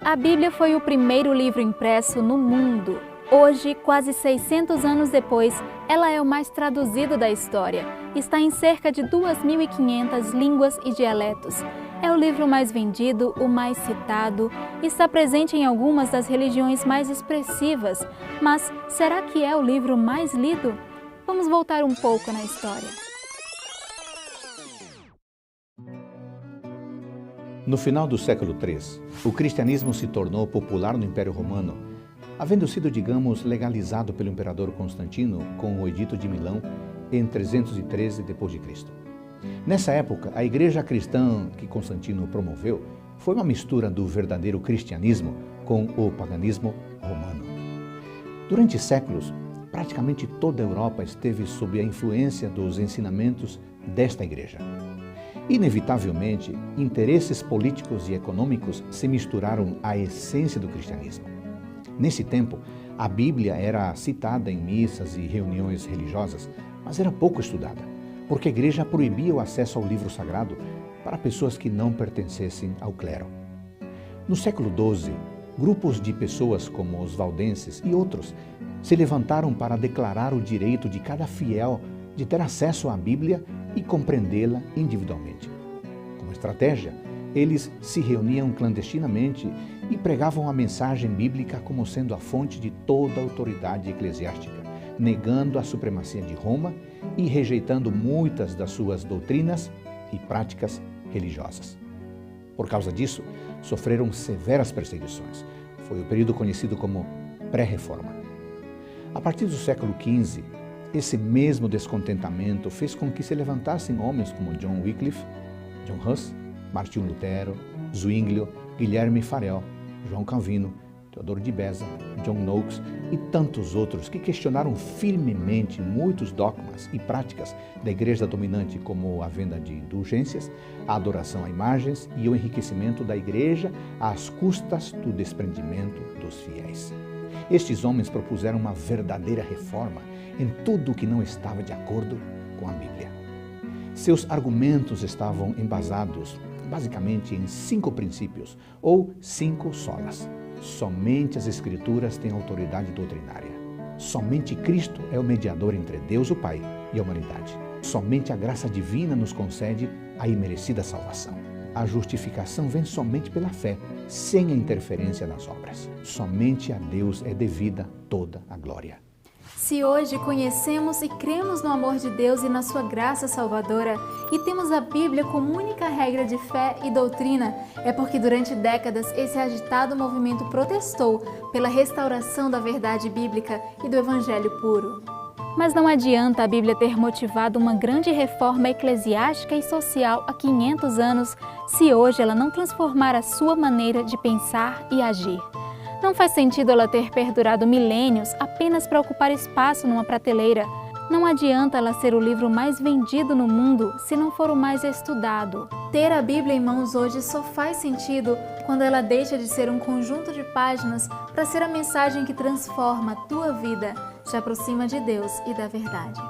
A Bíblia foi o primeiro livro impresso no mundo. Hoje, quase 600 anos depois, ela é o mais traduzido da história. Está em cerca de 2.500 línguas e dialetos. É o livro mais vendido, o mais citado, está presente em algumas das religiões mais expressivas. Mas será que é o livro mais lido? Vamos voltar um pouco na história. No final do século III, o cristianismo se tornou popular no Império Romano, havendo sido, digamos, legalizado pelo imperador Constantino com o Edito de Milão em 313 d.C. Nessa época, a igreja cristã que Constantino promoveu foi uma mistura do verdadeiro cristianismo com o paganismo romano. Durante séculos, praticamente toda a Europa esteve sob a influência dos ensinamentos desta igreja. Inevitavelmente, interesses políticos e econômicos se misturaram à essência do cristianismo. Nesse tempo, a Bíblia era citada em missas e reuniões religiosas, mas era pouco estudada, porque a igreja proibia o acesso ao livro sagrado para pessoas que não pertencessem ao clero. No século XII, grupos de pessoas como os valdenses e outros se levantaram para declarar o direito de cada fiel de ter acesso à Bíblia e compreendê-la individualmente. Como estratégia, eles se reuniam clandestinamente e pregavam a mensagem bíblica como sendo a fonte de toda a autoridade eclesiástica, negando a supremacia de Roma e rejeitando muitas das suas doutrinas e práticas religiosas. Por causa disso, sofreram severas perseguições. Foi o período conhecido como pré-reforma. A partir do século XV, esse mesmo descontentamento fez com que se levantassem homens como John Wycliffe, John Huss, Martinho Lutero, Zwinglio, Guilherme Farel, João Calvino, Teodoro de Beza, John Knox e tantos outros que questionaram firmemente muitos dogmas e práticas da igreja dominante, como a venda de indulgências, a adoração a imagens e o enriquecimento da igreja às custas do desprendimento dos fiéis. Estes homens propuseram uma verdadeira reforma em tudo o que não estava de acordo com a Bíblia. Seus argumentos estavam embasados basicamente em 5 princípios, ou 5 solas. Somente as Escrituras têm autoridade doutrinária. Somente Cristo é o mediador entre Deus, o Pai, e a humanidade. Somente a graça divina nos concede a imerecida salvação. A justificação vem somente pela fé, sem a interferência das obras. Somente a Deus é devida toda a glória. Se hoje conhecemos e cremos no amor de Deus e na sua graça salvadora e temos a Bíblia como única regra de fé e doutrina, é porque durante décadas esse agitado movimento protestou pela restauração da verdade bíblica e do evangelho puro. Mas não adianta a Bíblia ter motivado uma grande reforma eclesiástica e social há 500 anos se hoje ela não transformar a sua maneira de pensar e agir. Não faz sentido ela ter perdurado milênios apenas para ocupar espaço numa prateleira. Não adianta ela ser o livro mais vendido no mundo se não for o mais estudado. Ter a Bíblia em mãos hoje só faz sentido quando ela deixa de ser um conjunto de páginas para ser a mensagem que transforma a tua vida, te aproxima de Deus e da verdade.